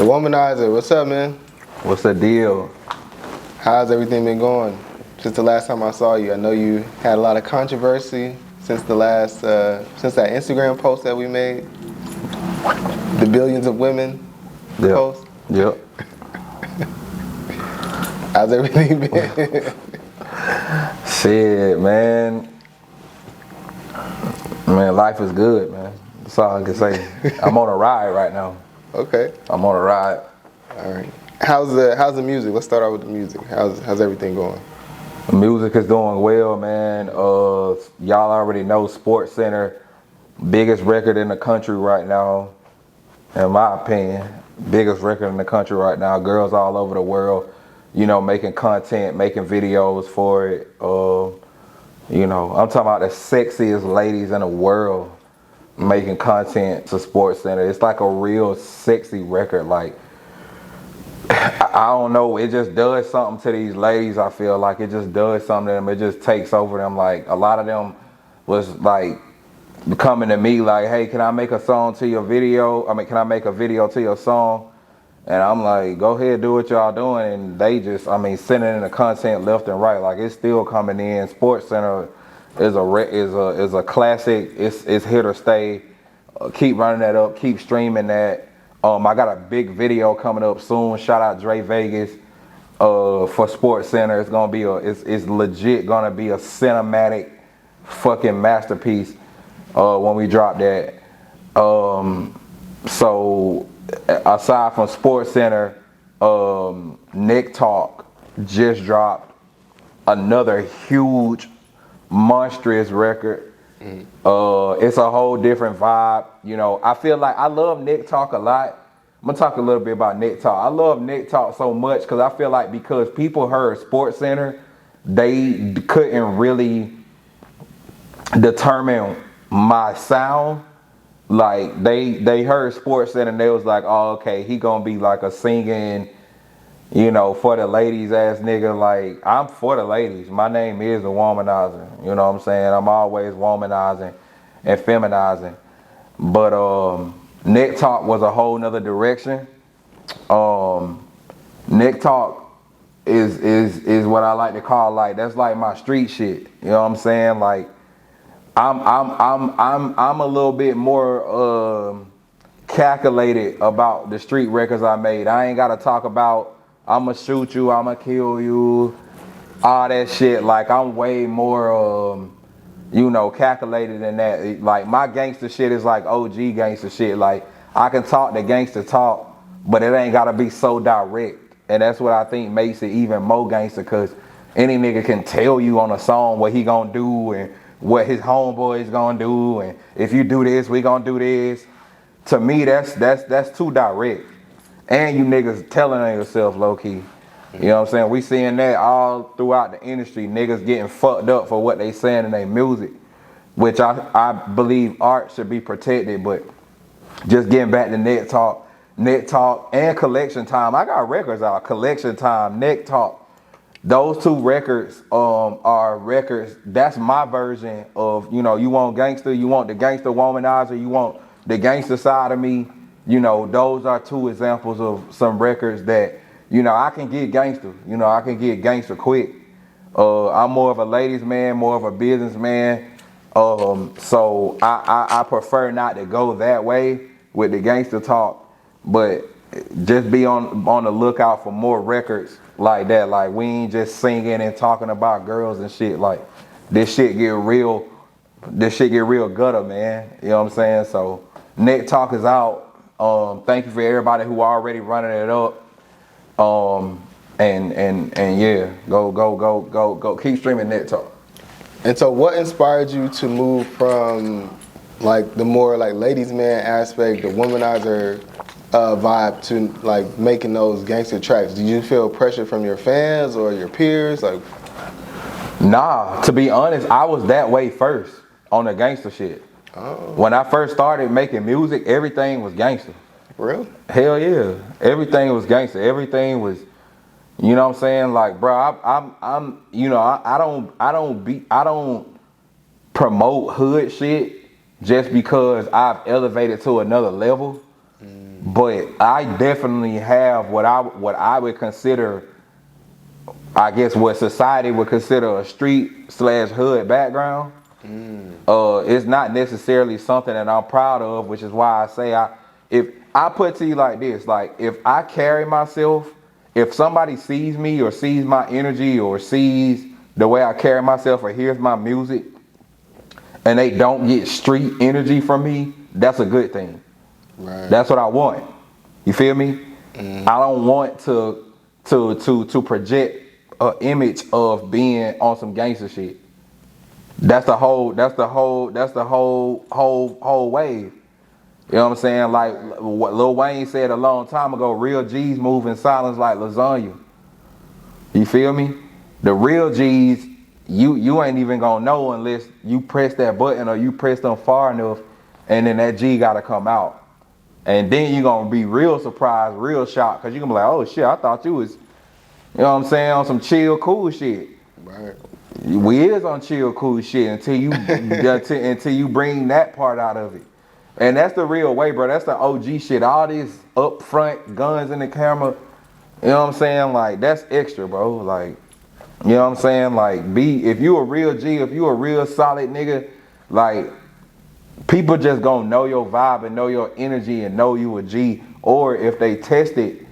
The Womanizer, what's up, man? What's the deal? How's everything been going? Since the last time I saw you, I know you had a lot of controversy since since that Instagram post that we made, the billions of women post. Yep. How's everything been? Shit, man. Man, life is good, man. That's all I can say. I'm on a ride right now. Okay. I'm on a ride. All right. How's the music? Let's start out with the music. How's everything going? Music is doing well, man. Y'all already know Sports Center, biggest record in the country right now, in my opinion. Biggest record in the country right now. Girls all over the world, making content, making videos for it. I'm talking about the sexiest ladies in the world making content to Sports Center. It's like a real sexy record. Like, I don't know, it just does something to these ladies. I feel like it just does something to them. It just takes over them. Like, a lot of them was like coming to me like, hey, can I make a song to your video? Can I make a video to your song? And I'm like, go ahead, do what y'all doing. And they just, sending in the content left and right. Like, it's still coming in. Sports Center is a classic. It's here to stay. Keep running that up. Keep streaming that. I got a big video coming up soon. Shout out Dre Vegas for Sports Center. It's gonna be it's legit gonna be a cinematic fucking masterpiece when we drop that. So aside from Sports Center, Nick Talk just dropped another huge, monstrous record. It's a whole different vibe. I feel like I love Nick Talk a lot. I'm gonna talk a little bit about Nick Talk. I love Nick Talk so much because I feel like because people heard Sports Center, they couldn't really determine my sound. Like they heard Sports Center and they was like, oh, okay, he gonna be like a singing, for the ladies ass nigga. Like, I'm for the ladies. My name is the Womanizer. You know what I'm saying? I'm always womanizing and feminizing. But Nick Talk was a whole nother direction. Nick Talk is what I like to call, like, that's like my street shit. You know what I'm saying? Like, I'm a little bit more calculated about the street records I made. I ain't gotta talk about I'ma shoot you, I'ma kill you, all that shit. Like, I'm way more calculated than that. Like, my gangster shit is like OG gangster shit. Like, I can talk the gangster talk, but it ain't gotta be so direct. And that's what I think makes it even more gangster, cause any nigga can tell you on a song what he gonna do and what his homeboy is gonna do, and if you do this, we gonna do this. To me, that's too direct. And you niggas telling on yourself low key. You know what I'm saying? We seeing that all throughout the industry. Niggas getting fucked up for what they saying in their music, which I believe art should be protected. But just getting back to Net Talk and Collection Time. I got records out. Collection Time, Net Talk. Those two records are records. That's my version of, you want gangster, you want the gangster womanizer, you want the gangster side of me. Those are two examples of some records that, I can get gangster. I can get gangster quick. I'm more of a ladies man, more of a businessman. So I prefer not to go that way with the gangster talk, but just be on the lookout for more records like that. Like, we ain't just singing and talking about girls and shit. Like, this shit get real gutter, man. You know what I'm saying? So Net Talk is out. Thank you for everybody who already running it up. And yeah, go keep streaming Net Talk. And so what inspired you to move from like the more like ladies man aspect, the womanizer vibe, to like making those gangster tracks? Did you feel pressure from your fans or your peers? Like, nah, to be honest, I was that way first on the gangster shit. oh, When I first started making music, everything was gangster. real? Hell yeah, everything was gangster. Everything was, you know what I'm saying? Like, bro, I don't promote hood shit just because I've elevated to another level. But I definitely have what I would consider, I guess what society would consider a street/hood background. It's not necessarily something that I'm proud of, which is why I say if I put to you like this, like if I carry myself, if somebody sees me or sees my energy or sees the way I carry myself or hears my music and they don't get street energy from me, that's a good thing. Right. That's what I want. You feel me? I don't want to project an image of being on some gangster shit. That's the whole wave. You know what I'm saying? Like what Lil Wayne said a long time ago, real G's move in silence like lasagna. You feel me? The real G's, you ain't even gonna know unless you press that button or you press them far enough, and then that G gotta come out. And then you gonna be real surprised, real shocked, cause you gonna be like, oh shit, I thought you was, you know what I'm saying, on some chill, cool shit. Right. We is on chill, cool shit until you until you bring that part out of it. And that's the real way, bro. That's the OG shit. All this up front, guns in the camera, you know what I'm saying? Like, that's extra, bro. Like, you know what I'm saying? Like, if you a real G, if you a real solid nigga, like, people just gonna know your vibe and know your energy and know you a G. Or if they test it,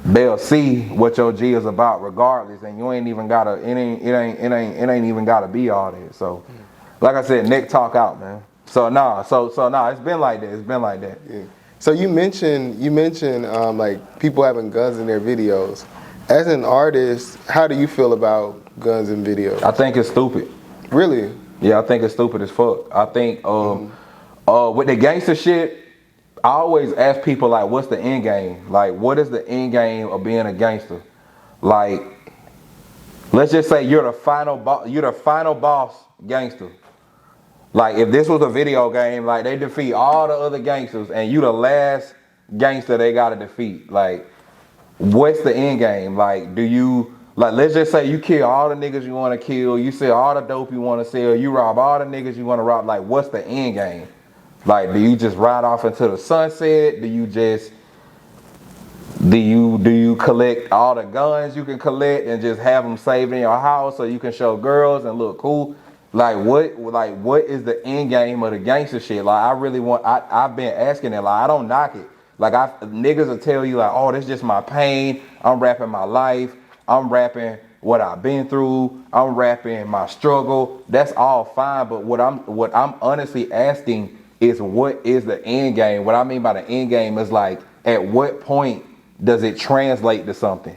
they'll see what your G is about regardless. And you ain't even gotta, it ain't even gotta be all that. So, like I said, neck talk out, man. So nah, it's been like that. It's been like that. Yeah. So you mentioned like people having guns in their videos. As an artist, how do you feel about guns in videos? I think it's stupid. Really? Yeah, I think it's stupid as fuck. I think with the gangster shit, I always ask people like, what's the end game? Like, what is the end game of being a gangster? Like, let's just say you're the final boss gangster. Like, if this was a video game, like they defeat all the other gangsters and you the last gangster they gotta defeat. Like, what's the end game? Like, let's just say you kill all the niggas you wanna kill, you sell all the dope you wanna sell, you rob all the niggas you wanna rob. Like, what's the end game? Like, do you just ride off into the sunset? Do you collect all the guns you can collect and just have them saved in your house so you can show girls and look cool? Like what is the end game of the gangster shit? Like, I've been asking it. Like, I don't knock it. Like, niggas will tell you like, oh, this just my pain. I'm rapping my life. I'm rapping what I've been through. I'm rapping my struggle. That's all fine. But what I'm honestly asking is, what is the end game? What I mean by the end game is like, at what point does it translate to something?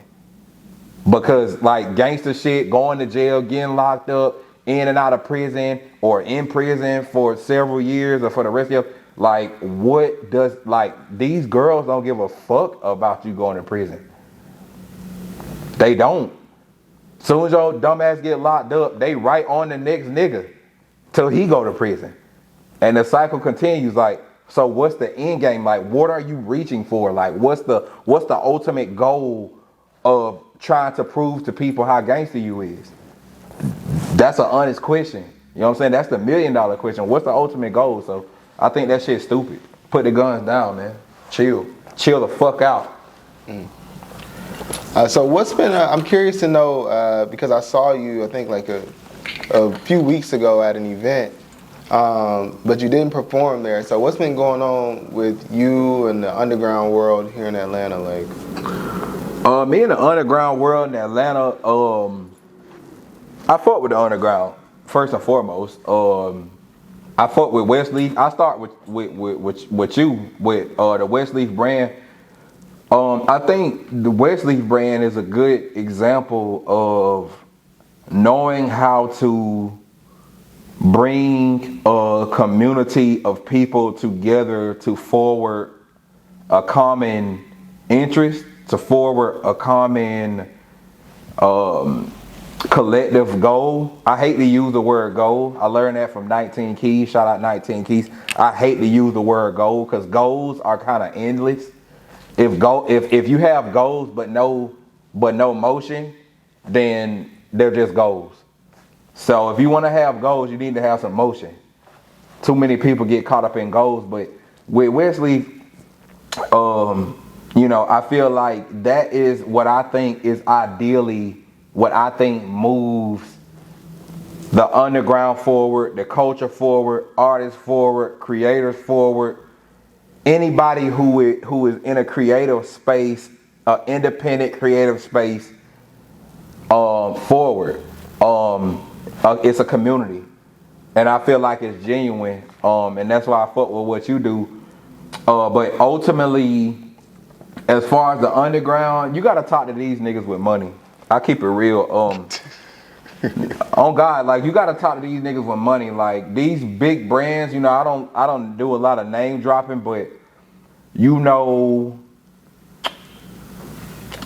Because like gangster shit, going to jail, getting locked up, in and out of prison, or in prison for several years or for the rest of your, like, what does, like, these girls don't give a fuck about you going to prison. They don't. Soon as your dumbass get locked up, they right on the next nigga till he go to prison. And the cycle continues. Like, so what's the end game? Like, what are you reaching for? Like, what's the ultimate goal of trying to prove to people how gangster you is? That's an honest question. You know what I'm saying? That's the $1 million question. What's the ultimate goal? So I think that shit's stupid. Put the guns down, man. Chill the fuck out. So what's been? I'm curious to know because I saw you, I think like a few weeks ago at an event, but you didn't perform there. So what's been going on with you and the underground world here in Atlanta? Like, me and the underground world in Atlanta, I fought with the underground first and foremost. I fought with Westleaf. I start with you with the Westleaf brand. I think the Westleaf brand is a good example of knowing how to bring a community of people together to forward a common interest, to forward a common collective goal. I hate to use the word goal. I learned that from 19 Keys. Shout out 19 Keys. I hate to use the word goal because goals are kind of endless. If you have goals but no motion, then they're just goals. So if you want to have goals, you need to have some motion. Too many people get caught up in goals, but with Wesley, You know, I feel like that is what I think is ideally what I think moves the underground forward, the culture forward, artists forward, creators forward. Anybody who is in a creative space, independent creative space, forward. It's a community, and I feel like it's genuine. And that's why I fuck with what you do. But ultimately, as far as the underground, you gotta talk to these niggas with money. I keep it real. On God, like you gotta talk to these niggas with money. Like these big brands, you know, I don't do a lot of name dropping, but you know,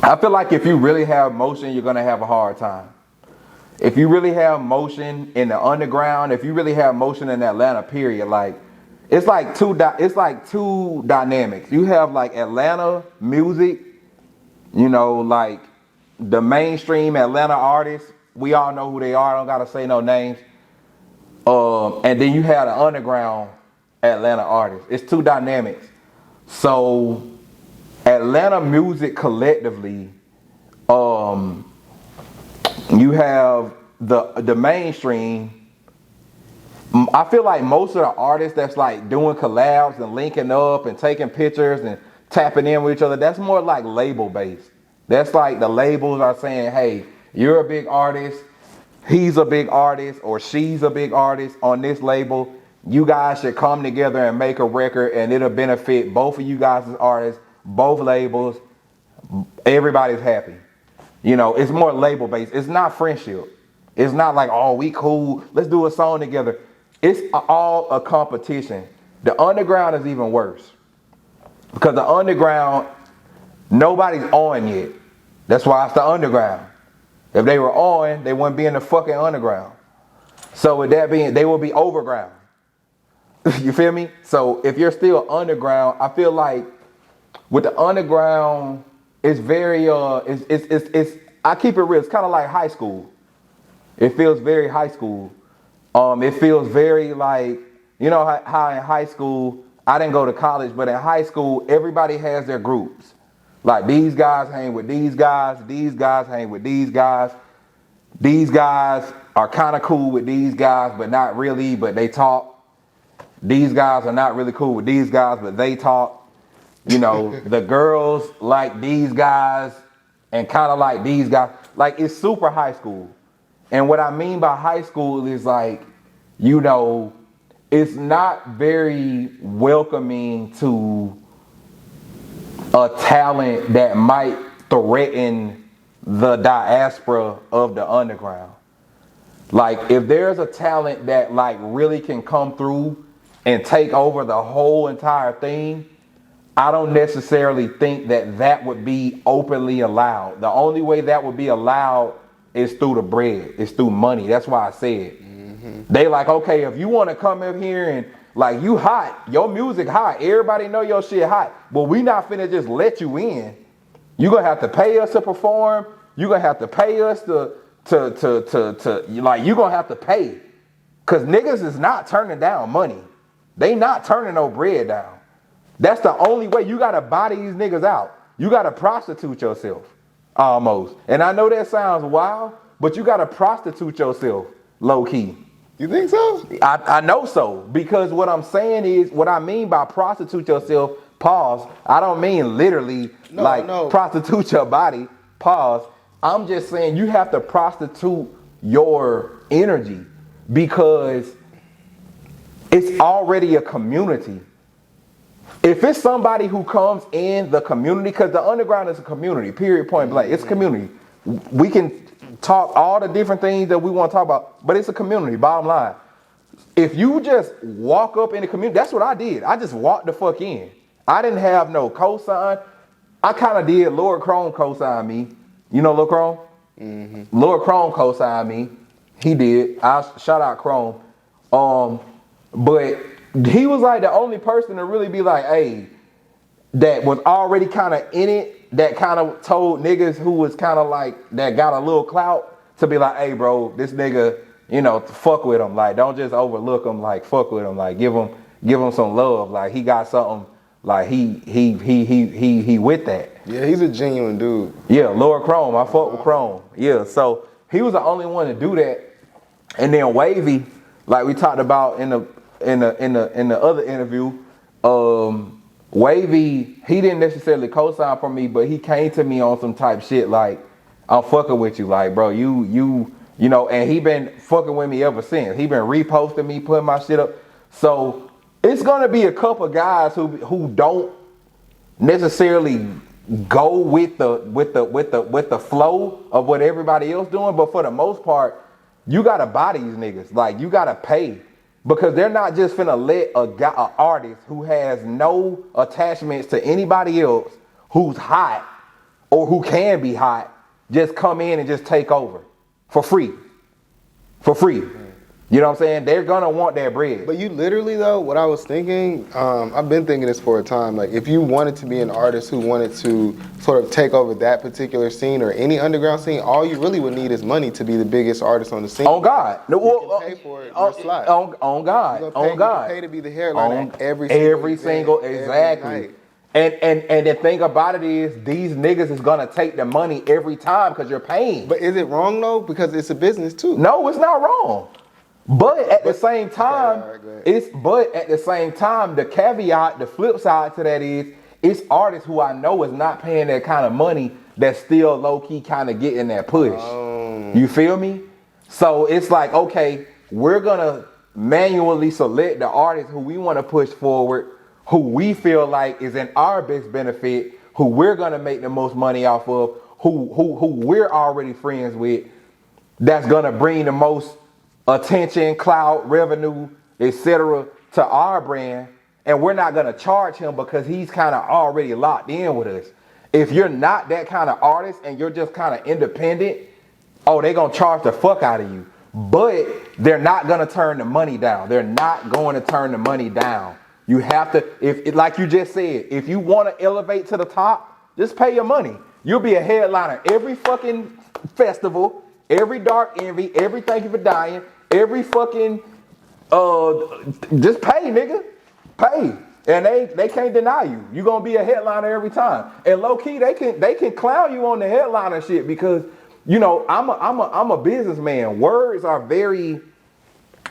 I feel like if you really have motion, you're gonna have a hard time. If you really have motion in the underground, if you really have motion in Atlanta, period, like it's like two dynamics. You have like Atlanta music, you know, like the mainstream Atlanta artists. We all know who they are. I don't gotta say no names. And then you have the underground Atlanta artists. It's two dynamics. So Atlanta music collectively, you have the mainstream. I feel like most of the artists that's like doing collabs and linking up and taking pictures and tapping in with each other, that's more like label based. That's like the labels are saying, hey, you're a big artist, he's a big artist, or she's a big artist on this label. You guys should come together and make a record and it'll benefit both of you guys as artists, both labels, everybody's happy. You know, it's more label based. It's not friendship. It's not like, oh, we cool, let's do a song together. It's all a competition. The underground is even worse. Because the underground, nobody's on yet. That's why it's the underground. If they were on, they wouldn't be in the fucking underground. So with that being, they will be overground. You feel me? So if you're still underground, I feel like with the underground, it's very, I keep it real. It's kind of like high school. It feels very high school. It feels very like, you know how in high school, I didn't go to college, but in high school, everybody has their groups. Like these guys hang with these guys hang with these guys are kind of cool with these guys, but not really, but they talk. These guys are not really cool with these guys, but they talk. You know, the girls like these guys and kind of like these guys. Like it's super high school. And what I mean by high school is like, you know, it's not very welcoming to a talent that might threaten the diaspora of the underground. Like if there's a talent that like really can come through and take over the whole entire thing, I don't necessarily think that would be openly allowed. The only way that would be allowed is through the bread. It's through money. That's why I said. They like, okay, if you want to come up here and like you hot, your music hot, everybody know your shit hot, but we not finna just let you in. You gonna have to pay us to perform. You gonna have to pay us to like you gonna have to pay. Cause niggas is not turning down money. They not turning no bread down. That's the only way. You gotta buy these niggas out. You gotta prostitute yourself. Almost. And I know that sounds wild, but you gotta prostitute yourself low key. You think so? I know so, because what I'm saying is, what I mean by prostitute yourself, pause, I don't mean literally prostitute your body, pause. I'm just saying you have to prostitute your energy because it's already a community. If it's somebody who comes in the community, because the underground is a community, period, point blank, it's a community. We can talk all the different things that we want to talk about, but it's a community, bottom line. If you just walk up in the community, that's what I did. I just walked the fuck in. I didn't have no cosign. I kind of did. Lord Crone co-signed me. You know Lil Crone? Mm-hmm. Lord Crone co-signed me. He did. I shout out Crone. But he was like the only person to really be like, hey, that was already kind of in it, that kind of told niggas who was kind of like, that got a little clout to be like, hey bro, this nigga, you know, fuck with him. Like, don't just overlook him, like fuck with him. Like give him some love. Like he got something Like he with that. Yeah, he's a genuine dude. Yeah, Lord Chrome. I fuck with Chrome. Yeah, so he was the only one to do that. And then Wavy, like we talked about in the other interview, Wavy, he didn't necessarily co-sign for me, but he came to me on some type shit like, I'm fucking with you, like, bro, you know, and he been fucking with me ever since. He been reposting me, putting my shit up. So it's gonna be a couple guys who don't necessarily go with the flow of what everybody else doing, but for the most part, you gotta buy these niggas. Like, you gotta pay, because they're not just finna let an artist who has no attachments to anybody else who's hot or who can be hot just come in and just take over for free. You know what I'm saying? They're gonna want that bread. But you literally though, what I was thinking, I've been thinking this for a time, like if you wanted to be an artist who wanted to sort of take over that particular scene or any underground scene, all you really would need is money to be the biggest artist on the scene. On God. You can pay for it, your slot. On God. You On God. You can pay to be the headliner every every single exactly. And the thing about it is, these niggas is gonna take the money every time because you're paying. But is it wrong though? Because it's a business too. No, it's not wrong. But at the same time, okay, the caveat, the flip side to that is, it's artists who I know is not paying that kind of money that's still low key kind of getting that push. You feel me? So it's like, okay, we're gonna manually select the artists who we want to push forward, who we feel like is in our best benefit, who we're gonna make the most money off of, who we're already friends with, that's gonna bring the most attention, clout, revenue, etc. to our brand, and we're not gonna charge him because he's kind of already locked in with us. If you're not that kind of artist and you're just kind of independent, oh, they're gonna charge the fuck out of you. But they're not gonna turn the money down. They're not going to turn the money down. You have to, if like you just said, if you want to elevate to the top, just pay your money. You'll be a headliner every fucking festival, every Dark Envy, every Thank You for Dying, every fucking just pay, nigga. Pay. And they can't deny you. You're gonna be a headliner every time. And low key, they can clown you on the headliner shit because, you know, I'm a businessman. Words are very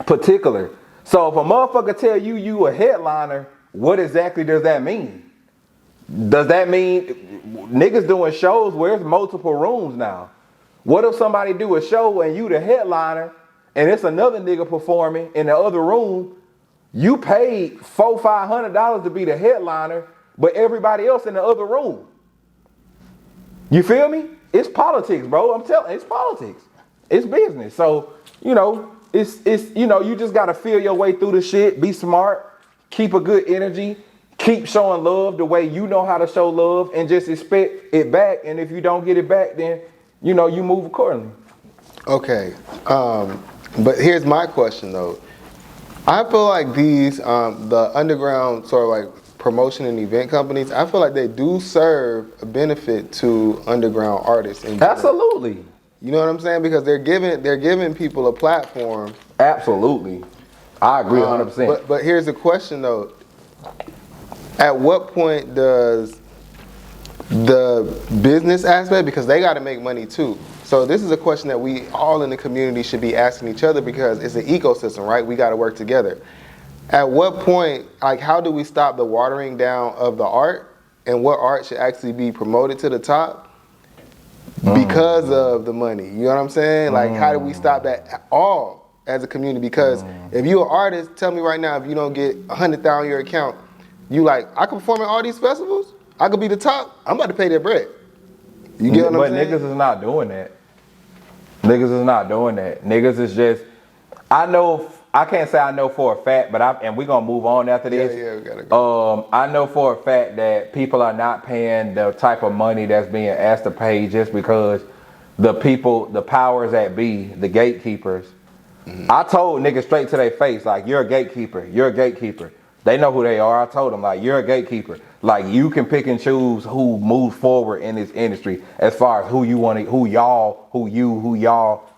particular. So if a motherfucker tell you a headliner, what exactly does that mean? Does that mean niggas doing shows where there's multiple rooms now? What if somebody do a show and you the headliner and it's another nigga performing in the other room? You paid $400-500 to be the headliner, but everybody else in the other room. You feel me? It's politics, bro. I'm telling you, it's politics. It's business. So, you know, it's you know, you just gotta feel your way through the shit, be smart, keep a good energy, keep showing love the way you know how to show love, and just expect it back. And if you don't get it back, then, you know, you move accordingly. Okay. But here's my question though. I feel like these, the underground sort of like promotion and event companies, I feel like they do serve a benefit to underground artists. Absolutely. You know what I'm saying? Because they're giving people a platform. Absolutely. I agree 100%. But here's the question though. At what point does the business aspect, because they got to make money too. So this is a question that we all in the community should be asking each other, because it's an ecosystem, right? We got to work together. At what point, like, how do we stop the watering down of the art, and what art should actually be promoted to the top because of the money? You know what I'm saying? Like, how do we stop that at all as a community? Because if you're an artist, tell me right now, if you don't get 100,000 on your account, you like, I can perform at all these festivals, I could be the top, I'm about to pay their bread. You get what I'm saying? But niggas is not doing that. Niggas is not doing that. Niggas is just, I can't say I know for a fact, but and we're gonna move on after this. Yeah, we gotta go. I know for a fact that people are not paying the type of money that's being asked to pay just because the people, the powers that be, the gatekeepers. I told niggas straight to their face, like, you're a gatekeeper, you're a gatekeeper. They know who they are. I told them, like, you're a gatekeeper. Like, you can pick and choose who moves forward in this industry as far as who y'all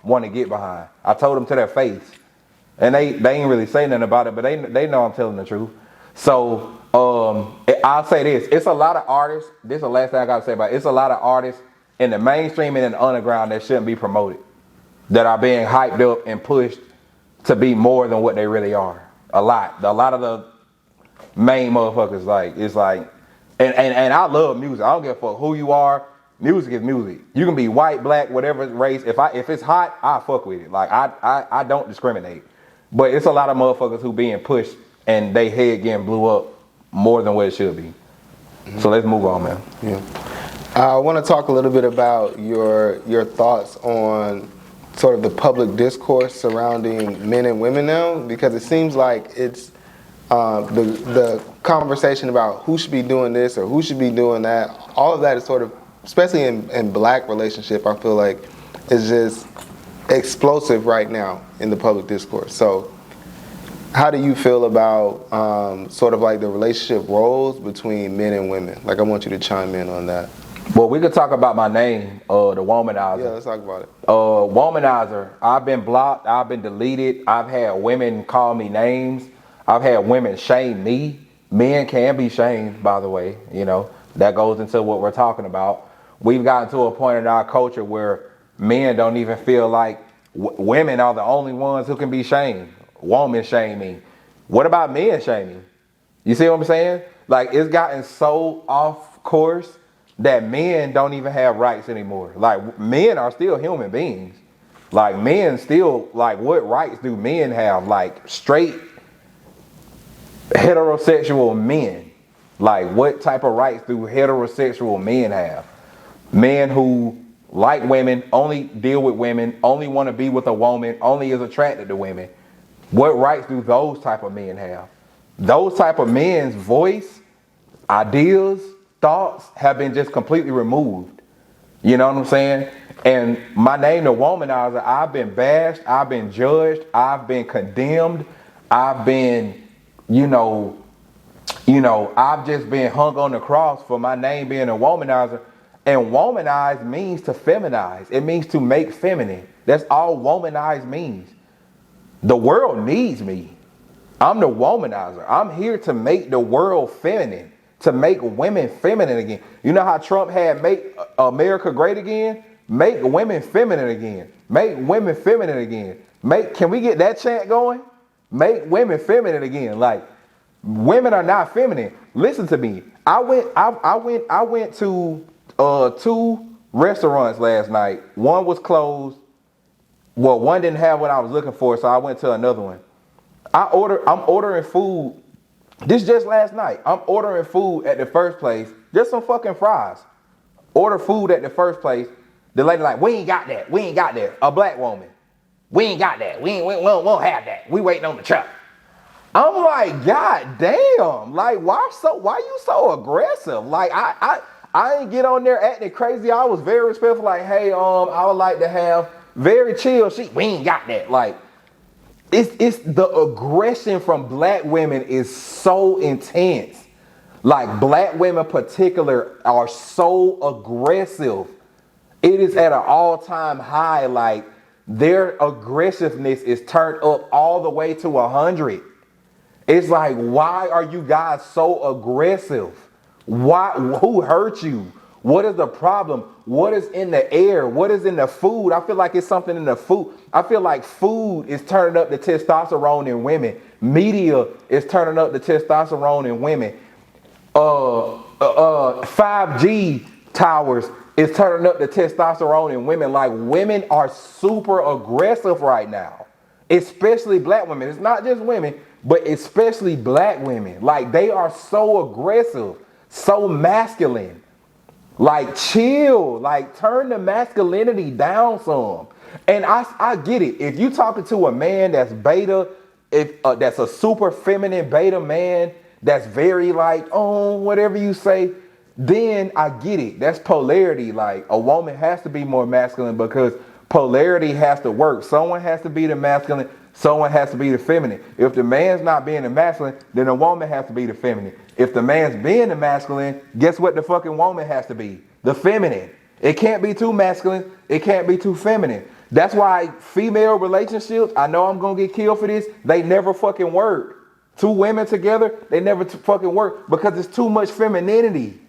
want to get behind. I told them to their face. And they ain't really say nothing about it, but they know I'm telling the truth. So I'll say this: it's a lot of artists. This is the last thing I gotta say about it. It's a lot of artists in the mainstream and in the underground that shouldn't be promoted, that are being hyped up and pushed to be more than what they really are. A lot of the main motherfuckers, like, it's like, and I love music. I don't give a fuck who you are. Music is music. You can be white, black, whatever race. If it's hot, I fuck with it. Like, I don't discriminate. But it's a lot of motherfuckers who being pushed and they head getting blew up more than what it should be. So let's move on, man. Yeah. I want to talk a little bit about your thoughts on sort of the public discourse surrounding men and women now, because it seems like it's the conversation about who should be doing this or who should be doing that. All of that is sort of, especially in black relationship, I feel like is just explosive right now in the public discourse. So how do you feel about sort of like the relationship roles between men and women? Like, I want you to chime in on that. Well, we could talk about my name, the Womanizer. Yeah, let's talk about it. Womanizer. I've been blocked. I've been deleted. I've had women call me names. I've had women shame me. Men can be shamed, by the way. You know, that goes into what we're talking about. We've gotten to a point in our culture where men don't even feel like women are the only ones who can be shamed. Woman shaming. What about men shaming? You see what I'm saying? Like, it's gotten so off course that men don't even have rights anymore. Like, men are still human beings. Like, men still, like, what rights do men have? Like, straight heterosexual men. Like, what type of rights do heterosexual men have? Men who like women, only deal with women, only want to be with a woman, only is attracted to women. What rights do those type of men have? Those type of men's voice, ideas, thoughts have been just completely removed. You know what I'm saying? And my name, the Womanizer, I've been bashed, I've been judged, I've been condemned, I've been, I've just been hung on the cross for my name being a Womanizer. And womanize means to feminize. It means to make feminine. That's all womanize means. The world needs me. I'm the Womanizer. I'm here to make the world feminine, to make women feminine again. You know how Trump had make America great again? Make women feminine again. Make women feminine again. Can we get that chant going? Make women feminine again. Like, women are not feminine. Listen to me. I went to 2 restaurants last night. One was closed. Well, one didn't have what I was looking for, so I went to another one. I'm ordering food. This just last night. I'm ordering food at the first place. Just some fucking fries. Order food at the first place. The lady like, we ain't got that. We ain't got that. A black woman. We ain't got that. We won't have that. We waiting on the truck. I'm like, God damn. Like, why you so aggressive? Like, I ain't get on there acting crazy. I was very respectful. Like, hey, I would like to have very chill. We ain't got that. Like, it's the aggression from black women is so intense. Like, black women in particular are so aggressive. It is at an all-time high. Like, their aggressiveness is turned up all the way to 100. It's like, why are you guys so aggressive? Why? Who hurt you? What is the problem? What is in the air? What is in the food? I feel like it's something in the food. I feel like food is turning up the testosterone in women. Media is turning up the testosterone in women. 5G towers is turning up the testosterone in women. Like, women are super aggressive right now, especially black women. It's not just women, but especially black women. Like, they are so aggressive, so masculine. Like, chill, like, turn the masculinity down some. And I get it. If you talking to a man that's beta, that's a super feminine beta man, that's very like, oh, whatever you say, then I get it. That's polarity. Like, a woman has to be more masculine because polarity has to work. Someone has to be the masculine. Someone has to be the feminine. If the man's not being the masculine, then the woman has to be the feminine. If the man's being the masculine, guess what the fucking woman has to be? The feminine. It can't be too masculine. It can't be too feminine. That's why female relationships, I know I'm going to get killed for this, they never fucking work. Two women together, they never fucking work because it's too much femininity.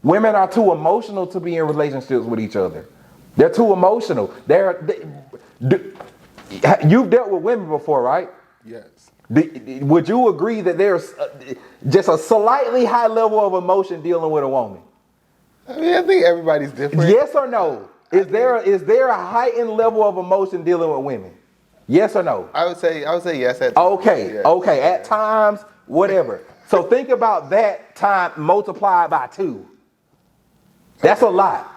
Women are too emotional to be in relationships with each other. They're too emotional. You've dealt with women before, right? Yes. Would you agree that there's just a slightly high level of emotion dealing with a woman? I mean, I think everybody's different. Yes or no? Is there a heightened level of emotion dealing with women? Yes or no? I would say yes at Okay, yes. okay. At times, whatever. So think about that time multiplied by 2. That's a lot.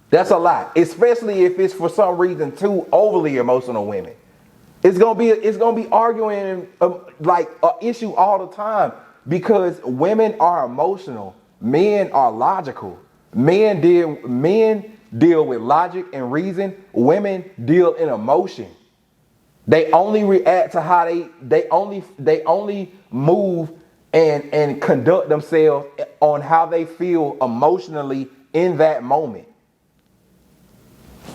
That's a lot, especially if it's for some reason 2 overly emotional women. It's gonna be arguing like an issue all the time because women are emotional, men are logical. Men deal with logic and reason. Women deal in emotion. They only react to how they only move and conduct themselves on how they feel emotionally in that moment.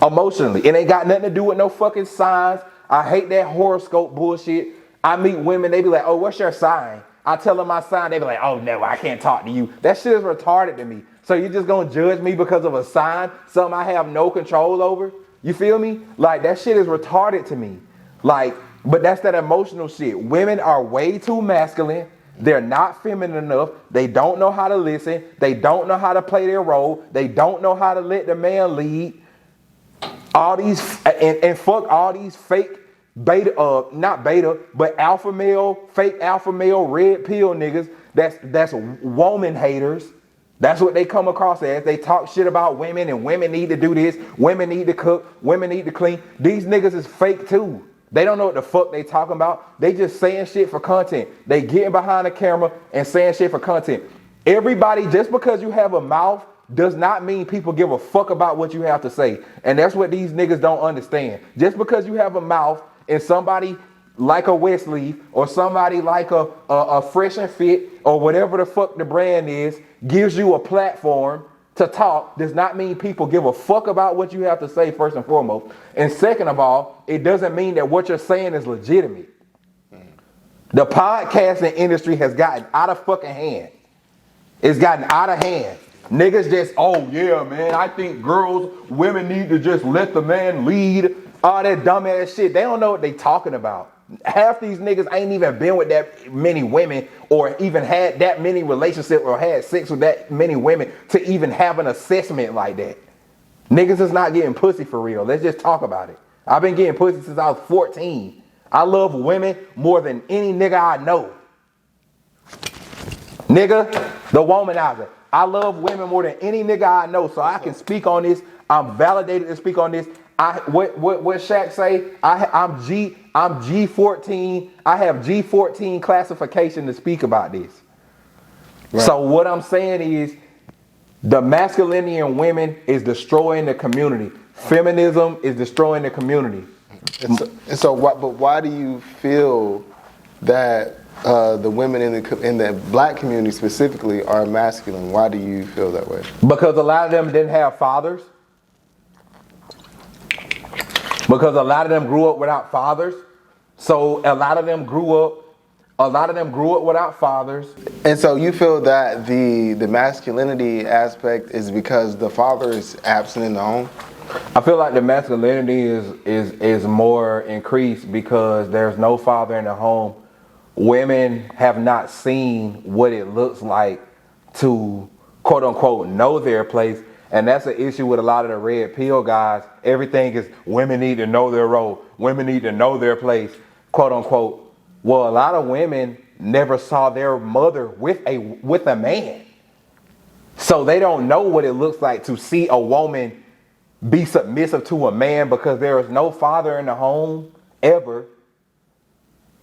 Emotionally. It ain't got nothing to do with no fucking signs. I hate that horoscope bullshit. I meet women, they be like, oh, what's your sign? I tell them my sign, they be like, oh no, I can't talk to you. That shit is retarded to me. So you're just gonna judge me because of a sign, something I have no control over? You feel me? Like that shit is retarded to me. Like, but that's that emotional shit. Women are way too masculine. They're not feminine enough. They don't know how to listen. They don't know how to play their role. They don't know how to let the man lead. All these and fuck all these fake beta, not beta, but alpha male, fake alpha male, red pill niggas. That's woman haters. That's what they come across as. They talk shit about women and women need to do this. Women need to cook. Women need to clean. These niggas is fake too. They don't know what the fuck they talking about. They just saying shit for content. They getting behind the camera and saying shit for content. Everybody, just because you have a mouth does not mean people give a fuck about what you have to say. And that's what these niggas don't understand. Just because you have a mouth and somebody like a Wesley or somebody like a Fresh and Fit or whatever the fuck the brand is gives you a platform to talk does not mean people give a fuck about what you have to say, first and foremost. And second of all, it doesn't mean that what you're saying is legitimate. The podcasting industry has gotten out of fucking hand. It's gotten out of hand. Niggas just, oh yeah, man, I think women need to just let the man lead. All that dumbass shit. They don't know what they talking about. Half these niggas ain't even been with that many women or even had that many relationships or had sex with that many women to even have an assessment like that. Niggas is not getting pussy for real. Let's just talk about it. I've been getting pussy since I was 14. I love women more than any nigga I know. Nigga, the Womanizer. I love women more than any nigga I know, so I can speak on this. I'm validated to speak on this. What Shaq say? I'm G14. I have G14 classification to speak about this. Right. So what I'm saying is the masculinity in women is destroying the community. Feminism is destroying the community. And so why do you feel that the women in the black community specifically are masculine? Why do you feel that way? Because a lot of them didn't have fathers. Because a lot of them grew up without fathers. So a lot of them grew up without fathers. And so you feel that the masculinity aspect is because the father is absent in the home? I feel like the masculinity is more increased because there's no father in the home. Women have not seen what it looks like to quote unquote know their place. And that's an issue with a lot of the red pill guys. Everything is women need to know their role. Women need to know their place, quote unquote. Well, a lot of women never saw their mother with a man. So they don't know what it looks like to see a woman be submissive to a man because there is no father in the home ever.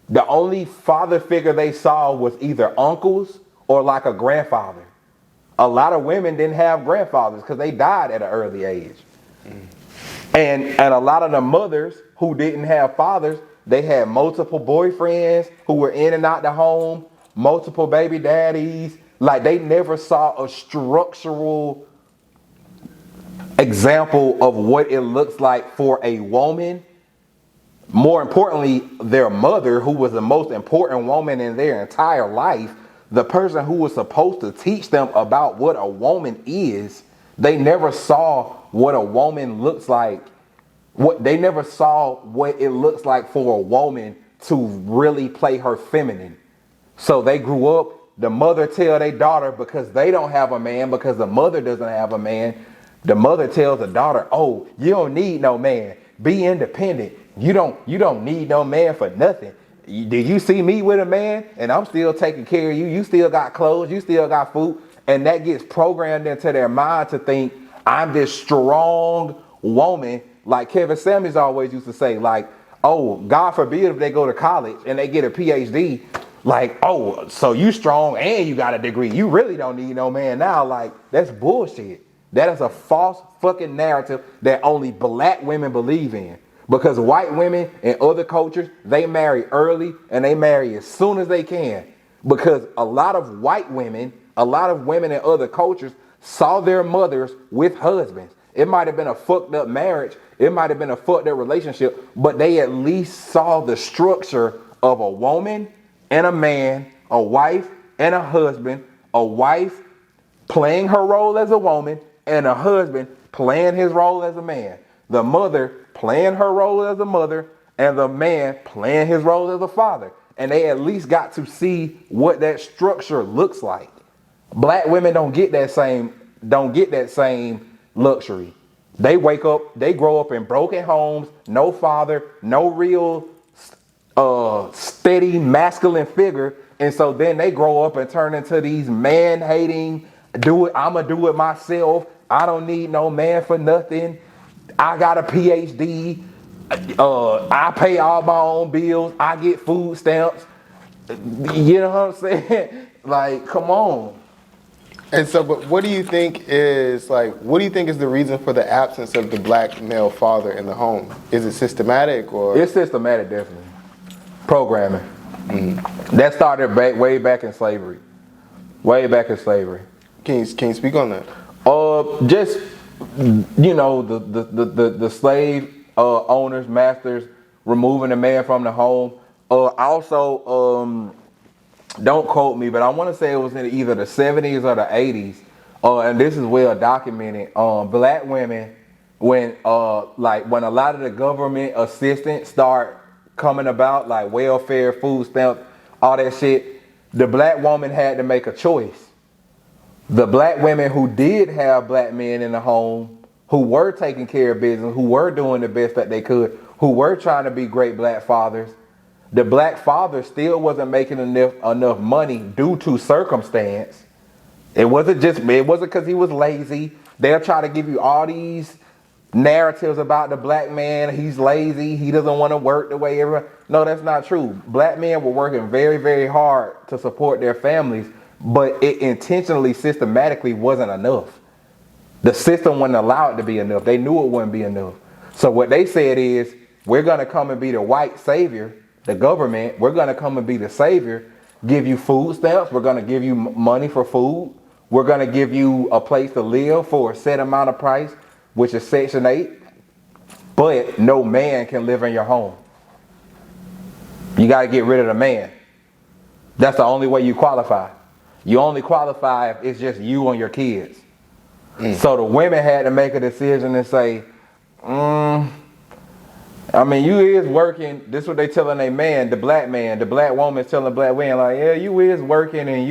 The only father figure they saw was either uncles or like a grandfather. A lot of women didn't have grandfathers because they died at an early age. And a lot of the mothers who didn't have fathers, they had multiple boyfriends who were in and out the home, multiple baby daddies. Like they never saw a structural example of what it looks like for a woman more importantly, their mother, who was the most important woman in their entire life, the person who was supposed to teach them about what a woman is, they never saw what a woman looks like. They never saw what it looks like for a woman to really play her feminine. So they grew up, the mother tell their daughter, because they don't have a man, because the mother doesn't have a man, the mother tells the daughter, oh, you don't need no man. Be independent. You don't need no man for nothing. Did you see me with a man? And I'm still taking care of you. You still got clothes. You still got food. And that gets programmed into their mind to think I'm this strong woman. Like Kevin Samuels always used to say, like, oh, God forbid if they go to college and they get a PhD, like, oh, so you strong and you got a degree. You really don't need no man now. Like, that's bullshit. That is a false fucking narrative that only black women believe in. Because white women in other cultures, they marry early and they marry as soon as they can. Because a lot of white women, a lot of women in other cultures saw their mothers with husbands. It might have been a fucked up marriage. It might have been a fucked up relationship, but they at least saw the structure of a woman and a man, a wife and a husband, a wife playing her role as a woman and a husband playing his role as a man. The mother playing her role as a mother and the man playing his role as a father. And they at least got to see what that structure looks like. Black women don't get that same luxury. They wake up, they grow up in broken homes, no father, no real steady masculine figure. And so then they grow up and turn into these man-hating, I'ma do it myself. I don't need no man for nothing. I got a PhD. I pay all my own bills. I get food stamps. You know what I'm saying? Like, come on. And so, but what do you think is the reason for the absence of the black male father in the home? Is it systematic or? It's systematic, definitely. Programming. Mm-hmm. That started way back in slavery. Way back in slavery. Can you speak on that? Just, you know, the slave owners, masters, removing the man from the home. Also, don't quote me, but I want to say it was in either the 70s or the 80s. And this is well documented. Black women, when a lot of the government assistance start coming about, like welfare, food stamps, all that shit, the black woman had to make a choice. The black women who did have black men in the home, who were taking care of business, who were doing the best that they could, who were trying to be great black fathers, the black father still wasn't making enough money due to circumstance. It wasn't because he was lazy. They'll try to give you all these narratives about the black man. He's lazy. He doesn't want to work the way everyone. No, that's not true. Black men were working very, very hard to support their families, but it intentionally, systematically wasn't enough. The system wouldn't allow it to be enough. They knew it wouldn't be enough. So what they said is, we're going to come and be the white savior, the government. We're going to come and be the savior, give you food stamps. We're going to give you money for food. We're going to give you a place to live for a set amount of price, which is Section 8. But no man can live in your home. You got to get rid of the man. That's the only way you qualify. You only qualify if it's just you and your kids. So the women had to make a decision and say, I mean, you is working. This is what they telling a man, the black woman is telling the black man, like, yeah, you is working and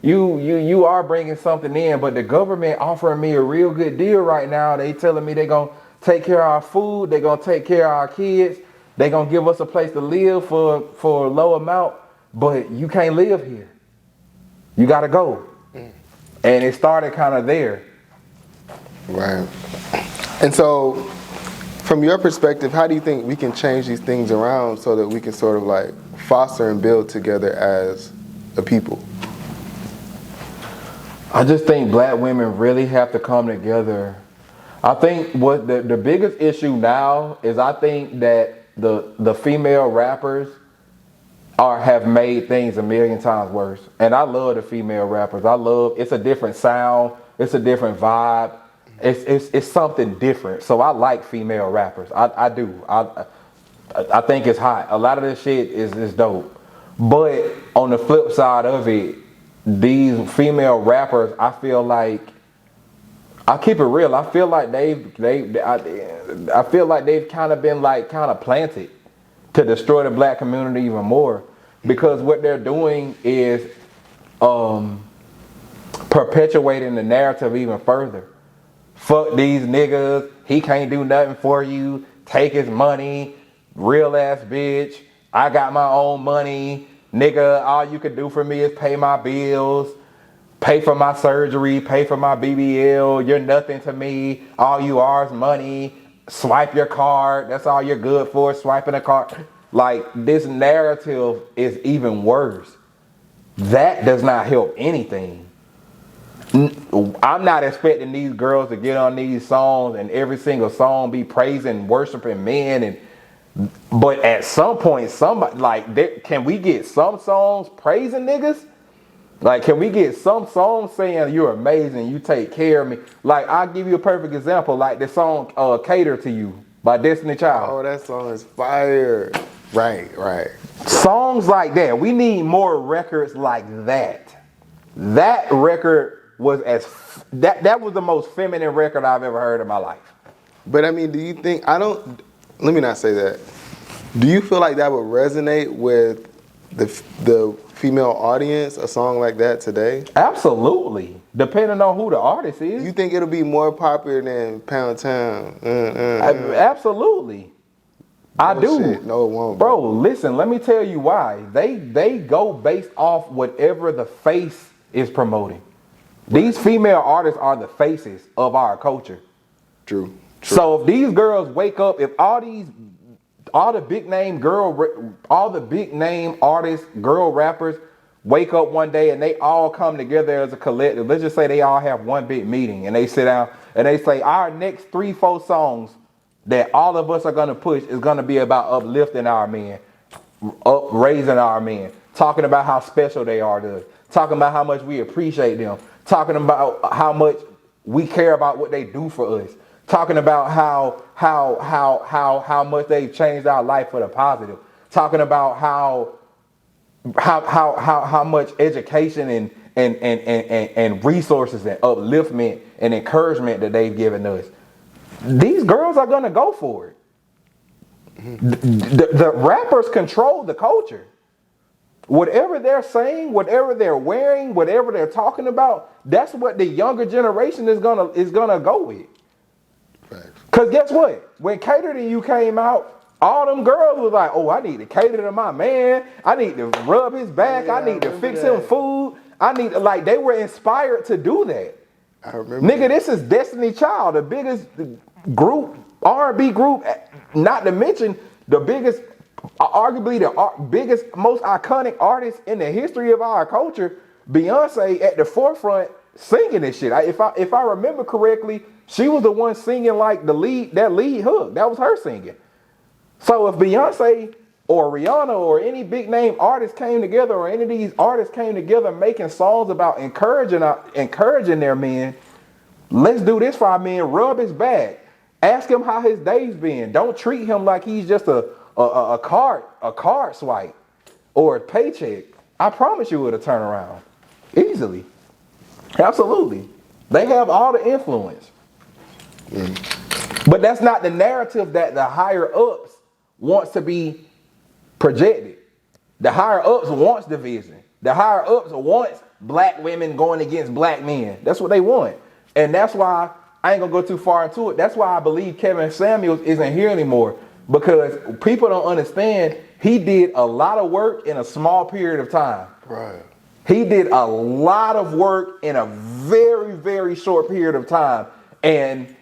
you are bringing something in, but the government offering me a real good deal right now. They telling me they gonna take care of our food. They gonna take care of our kids. They gonna give us a place to live for a low amount, but you can't live here. You gotta go. And it started kind of there. Right. And so, from your perspective, how do you think we can change these things around so that we can sort of like foster and build together as a people? I just think black women really have to come together. I think what the biggest issue now is, I think that the female rappers have made things a million times worse. And I love the female rappers. It's a different sound. It's a different vibe. It's something different. So I like female rappers. I do. I think it's hot. A lot of this shit is dope. But on the flip side of it, these female rappers, I feel like, I keep it real. I feel like I feel like they've kind of been like kind of planted to destroy the black community even more, because what they're doing is perpetuating the narrative even further. Fuck these niggas. He can't do nothing for you. Take his money. Real ass bitch. I got my own money. Nigga, all you can do for me is pay my bills. Pay for my surgery, pay for my BBL. You're nothing to me. All you are is money. Swipe your card. That's all you're good for, swiping a card. Like, this narrative is even worse. That does not help anything. I'm not expecting these girls to get on these songs and every single song be praising, worshiping men, but at some point, somebody like, can we get some songs praising niggas? Like, can we get some songs saying you're amazing, you take care of me? Like, I'll give you a perfect example, like the song Cater to You by Destiny Child. Oh, that song is fire. Right. Songs like that. We need more records like that. That record was that was the most feminine record I've ever heard in my life. But I mean, do you think, let me not say that. Do you feel like that would resonate with the female audience, a song like that today? Absolutely. Depending on who the artist is. You think it'll be more popular than Pound Town? Absolutely. I do. Shit. No, it won't. Bro, listen, let me tell you why. They go based off whatever the face is promoting. These female artists are the faces of our culture. True. So if these girls wake up, if all the big name artists, girl rappers wake up one day and they all come together as a collective. Let's just say they all have one big meeting and they sit down and they say our next 3-4 songs that all of us are gonna push is gonna be about uplifting our men, raising our men, talking about how special they are to us, talking about how much we appreciate them, talking about how much we care about what they do for us, talking about how much they've changed our life for the positive, talking about how much education and resources and upliftment and encouragement that they've given us. These girls are gonna go for it. The rappers control the culture. Whatever they're saying, whatever they're wearing, whatever they're talking about, that's what the younger generation is gonna go with. Cause guess what? When Cater to You came out, all them girls was like, oh, I need to cater to my man. I need to rub his back. Yeah, I need to fix him food. I need to, like, they were inspired to do that. I remember. Nigga, this is Destiny Child, the biggest group, R&B group, not to mention the biggest, arguably the biggest, most iconic artist in the history of our culture. Beyonce at the forefront singing this shit. If I remember correctly, she was the one singing like that lead hook. That was her singing. So if Beyonce or Rihanna or any big name artist came together, or any of these artists came together making songs about encouraging their men, let's do this for our men. Rub his back. Ask him how his day's been. Don't treat him like he's just a card swipe or a paycheck. I promise you it'll turn around easily. Absolutely. They have all the influence. But that's not the narrative that the higher ups wants to be projected. The higher ups wants division. The higher ups wants black women going against black men. That's what they want. And that's why I ain't gonna go too far into it. That's why I believe Kevin Samuels isn't here anymore, because people don't understand he did a lot of work in a small period of time. Right. He did a lot of work in a very, very short period of time. And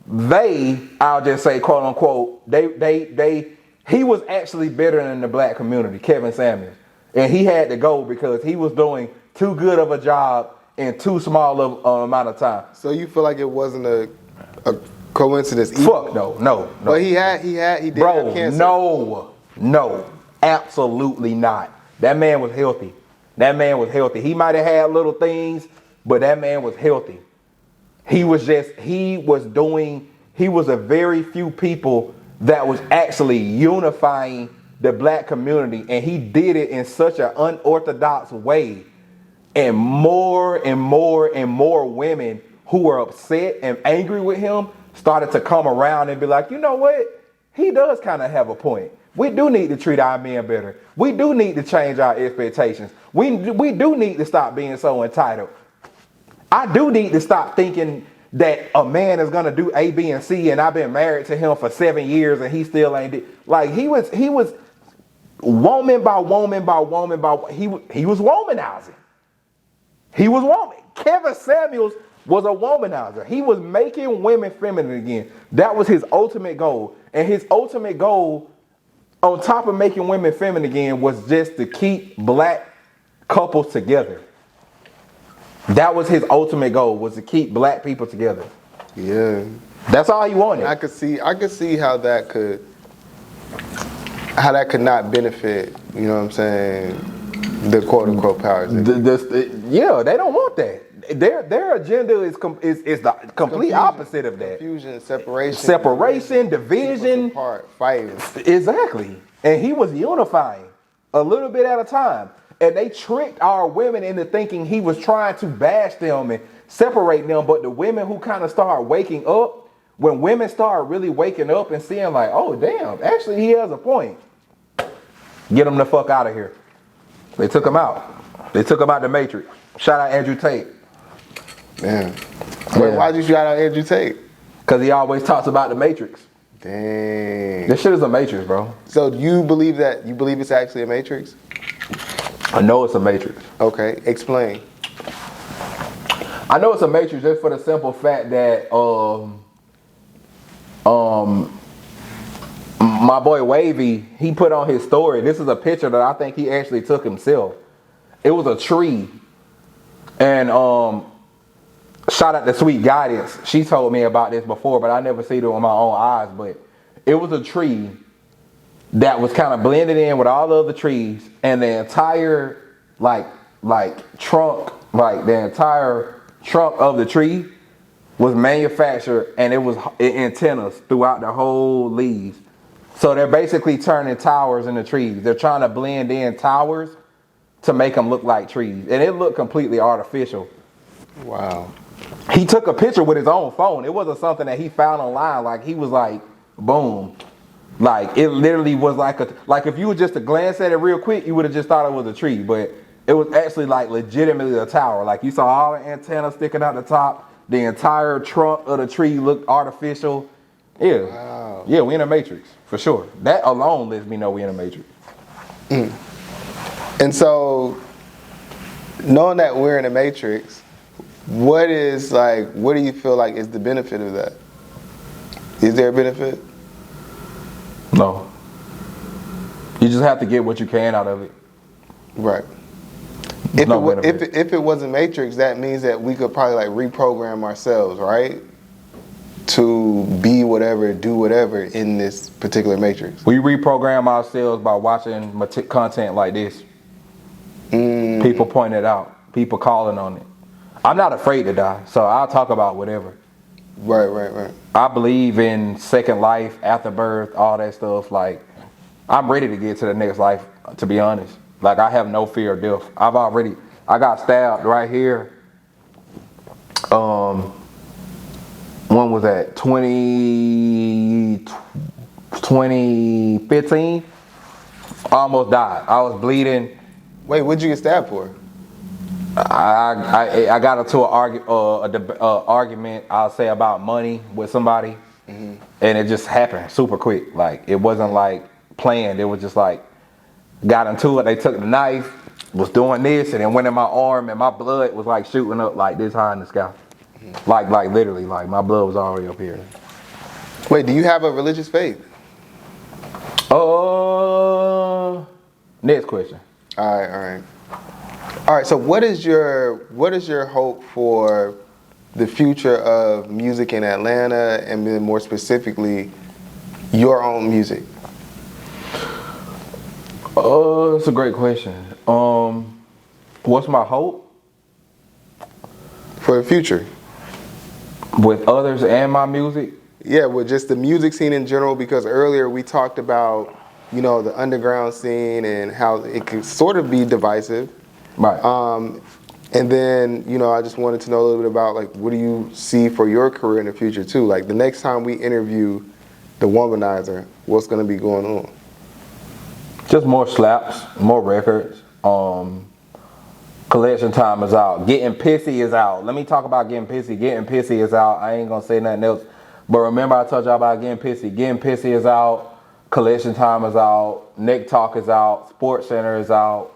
I'll just say, quote unquote, he was actually better than the black community, Kevin Samuels. And he had to go because he was doing too good of a job in too small of amount of time. So you feel like it wasn't a coincidence? Fuck no. But he did Bro, have cancer. No, absolutely not. That man was healthy. He might have had little things, but that man was healthy. He was a very few people that was actually unifying the black community, and he did it in such an unorthodox way. And more and more and more women who were upset and angry with him started to come around and be like, you know what? He does kind of have a point. We do need to treat our men better. We do need to change our expectations. We do need to stop being so entitled. I do need to stop thinking that a man is gonna do A, B, and C, and I've been married to him for 7 years and he still ain't like he was woman by woman by woman by he was womanizing. He was woman. Kevin Samuels was a womanizer. He was making women feminine again. That was his ultimate goal. And his ultimate goal, on top of making women feminine again, was just to keep black couples together. That was his ultimate goal, was to keep black people together. Yeah. That's all he wanted. I could see how that could not benefit, you know what I'm saying, the quote unquote powers. Yeah, they don't want that. Their agenda is the complete opposite of that. Confusion, separation, division, apart, fighting. Exactly. And he was unifying a little bit at a time. And they tricked our women into thinking he was trying to bash them and separate them. But the women who kind of start waking up, when women start really waking up and seeing like, oh damn, actually he has a point. Get them the fuck out of here. They took him out. They took him out the Matrix. Shout out Andrew Tate. Man. Wait, why'd you shout out Andrew Tate? Because he always talks about the Matrix. Dang. This shit is a Matrix, bro. So do you believe that? You believe it's actually a Matrix? I know it's a Matrix. Okay, explain. I know it's a Matrix just for the simple fact that my boy Wavy, he put on his story. This is a picture that I think he actually took himself. It was a tree. And shout out to Sweet Guidance. She told me about this before, but I never seen it with my own eyes. But it was a tree that was kind of blended in with all the other trees, and the entire trunk of the tree was manufactured, and it was antennas throughout the whole leaves. So they're basically turning towers into trees. They're trying to blend in towers to make them look like trees, and it looked completely artificial. Wow. He took a picture with his own phone. It wasn't something that he found online. Like, he was like, boom. Like, it literally was like if you were just to glance at it real quick, you would have just thought it was a tree, but it was actually like legitimately a tower. Like, you saw all the antennas sticking out the top. The entire trunk of the tree looked artificial. Yeah. Wow. Yeah, we in a Matrix, for sure. That alone lets me know we in a Matrix. Mm. And so, knowing that we're in a Matrix, what do you feel like is the benefit of that? Is there a benefit? No. You just have to get what you can out of it. Right. If it wasn't Matrix, that means that we could probably reprogram ourselves, right? To be whatever, do whatever in this particular Matrix. We reprogram ourselves by watching content like this. People point it out. People calling on it. I'm not afraid to die, so I'll talk about whatever. Right. I believe in second life, after birth, all that stuff. Like, I'm ready to get to the next life, to be honest. Like, I have no fear of death. I got stabbed right here. When was that? 2015? I almost died. I was bleeding. Wait, what'd you get stabbed for? I got into an argument, I'll say, about money with somebody, and it just happened super quick. Like, it wasn't planned. It was just got into it. They took the knife, was doing this, and it went in my arm, and my blood was shooting up like this high in the sky. Like literally, my blood was already up here. Wait, do you have a religious faith? Next question. All right. So what is your hope for the future of music in Atlanta, and then more specifically, your own music? That's a great question. What's my hope? For the future. With others and my music? with just the music scene in general, because earlier we talked about, you know, the underground scene and how it can sort of be divisive. Right. And then, you know, I just wanted to know a little bit about, like, what do you see for your career in the future, too? Like, the next time we interview the Womanizer, what's going to be going on? Just more slaps, more records. Collection time is out. Getting pissy is out. Let me talk about getting pissy. Getting pissy is out. I ain't going to say nothing else. But remember I told y'all about getting pissy. Getting pissy is out. Collection time is out. Nick Talk is out. Sports Center is out.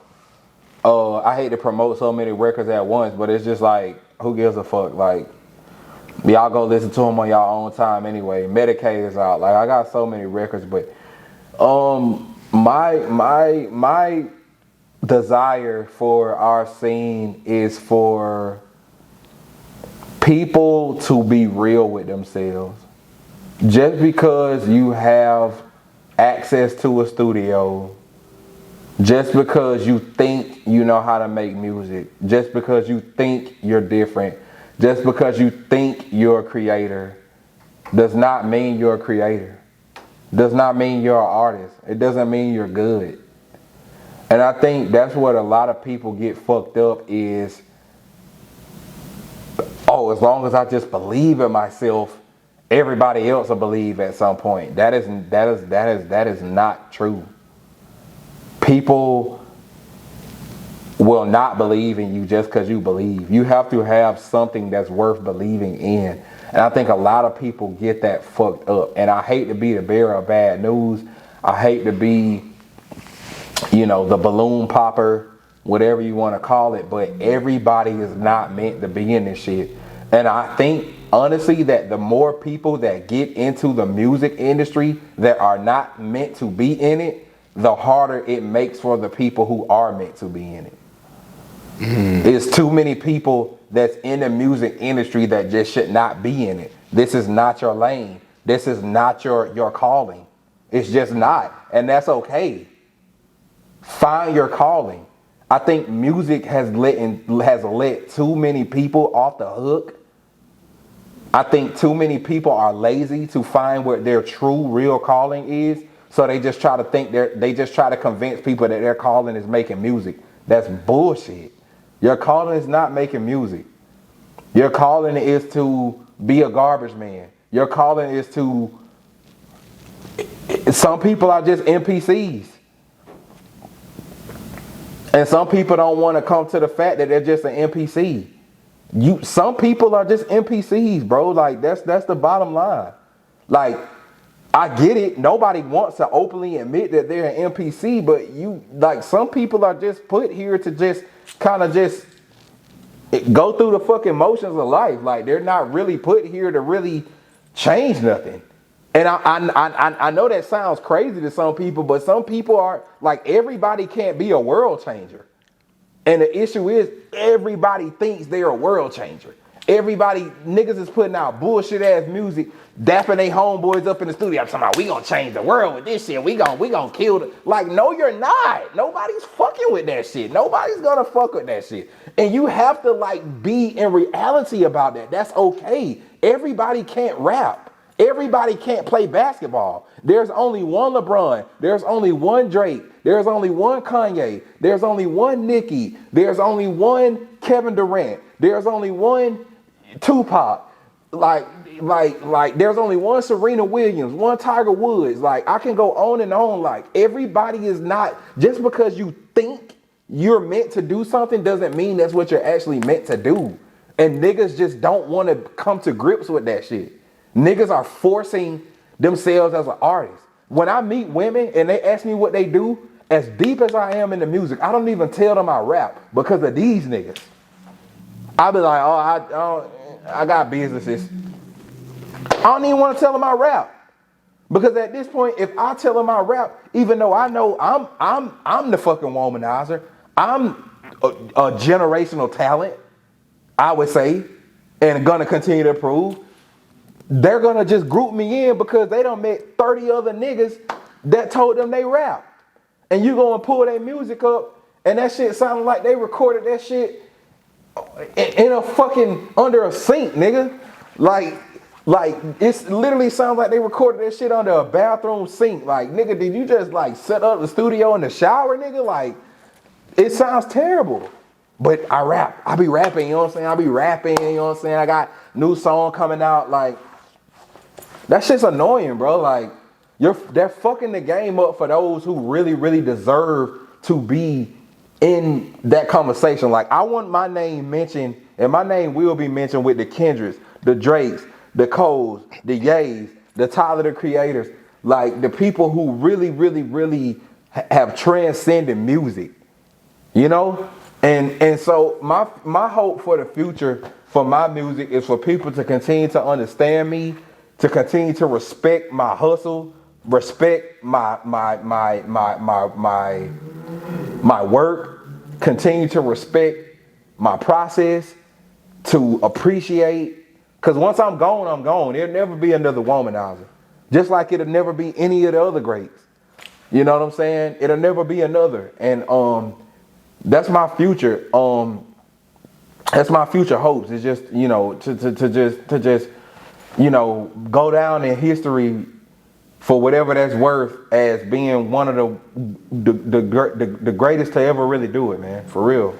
I hate to promote so many records at once, but it's just like, who gives a fuck? Like, y'all go listen to them on y'all own time anyway. Medicaid is out. Like, I got so many records, but my desire for our scene is for people to be real with themselves. Just because you have access to a studio, just because you think you know how to make music, just because you think you're different, just because you think you're a creator, does not mean you're a creator. Does not mean you're an artist. It doesn't mean you're good. And I think that's what a lot of people get fucked up is, oh, as long as I just believe in myself, everybody else will believe at some point. That is not true. People will not believe in you just because you believe. You have to have something that's worth believing in. And I think a lot of people get that fucked up. And I hate to be the bearer of bad news. I hate to be, you know, the balloon popper, whatever you want to call it. But everybody is not meant to be in this shit. And I think, honestly, that the more people that get into the music industry that are not meant to be in it, the harder it makes for the people who are meant to be in it. There's too many people that's in the music industry that just should not be in it. This is not your lane. This is not your calling. It's just not. And that's okay. Find your calling. I think music has let too many people off the hook. I think too many people are lazy to find what their true, real calling is. So they just try to they just try to convince people that their calling is making music. That's bullshit. Your calling is not making music. Your calling is to be a garbage man. Your calling is to, some people are just NPCs. And some people don't want to come to the fact that they're just an NPC. Some people are just NPCs, bro. Like, that's the bottom line. Like, I get it. Nobody wants to openly admit that they're an NPC, but some people are just put here to just kind of just go through the fucking motions of life. Like, they're not really put here to really change nothing. And I know that sounds crazy to some people, but some people are like, everybody can't be a world changer. And the issue is, everybody thinks they're a world changer. Everybody, niggas is putting out bullshit ass music, dapping they homeboys up in the studio. I'm talking about, we gonna change the world with this shit. We gonna kill the, like, no, you're not. Nobody's fucking with that shit. Nobody's gonna fuck with that shit. And you have to, like, be in reality about that. That's okay. Everybody can't rap. Everybody can't play basketball. There's only one LeBron. There's only one Drake. There's only one Kanye. There's only one Nicki. There's only one Kevin Durant. There's only one Tupac. Like there's only one Serena Williams, one Tiger Woods. Like, I can go on and on. Like, everybody is not, just because you think you're meant to do something doesn't mean that's what you're actually meant to do. And niggas just don't want to come to grips with that shit. Niggas are forcing themselves as an artist. When I meet women and they ask me what they do, as deep as I am in the music, I don't even tell them I rap because of these niggas. I be like, I got businesses. I don't even want to tell them I rap. Because at this point, if I tell them I rap, even though I know I'm the fucking womanizer, I'm a generational talent, I would say, and gonna continue to prove, they're gonna just group me in because they done met 30 other niggas that told them they rap. And you gonna pull their music up and that shit sounded like they recorded that shit in a fucking, under a sink, nigga. Like, Like, it literally sounds like they recorded that shit under a bathroom sink. Like, nigga, did you just like set up the studio in the shower, nigga? Like, it sounds terrible. But I rap. I be rapping, you know what I'm saying? I be rapping, you know what I'm saying? I got new song coming out. Like, that shit's annoying, bro. Like, they're fucking the game up for those who really, really deserve to be in that conversation. Like, I want my name mentioned, and my name will be mentioned with the Kendricks, the Drakes, the Coles, the Yays, the Tyler the Creators, like the people who really, really, really have transcended music, you know? And so my hope for the future for my music is for people to continue to understand me, to continue to respect my hustle, respect my work, continue to respect my process, to appreciate. Because once I'm gone. There'll never be another Womanizer. Just like it'll never be any of the other greats. You know what I'm saying? It'll never be another. And that's my future. That's my future hopes. It's just, you know, to just, you know, go down in history for whatever that's worth as being one of the greatest to ever really do it, man. For real.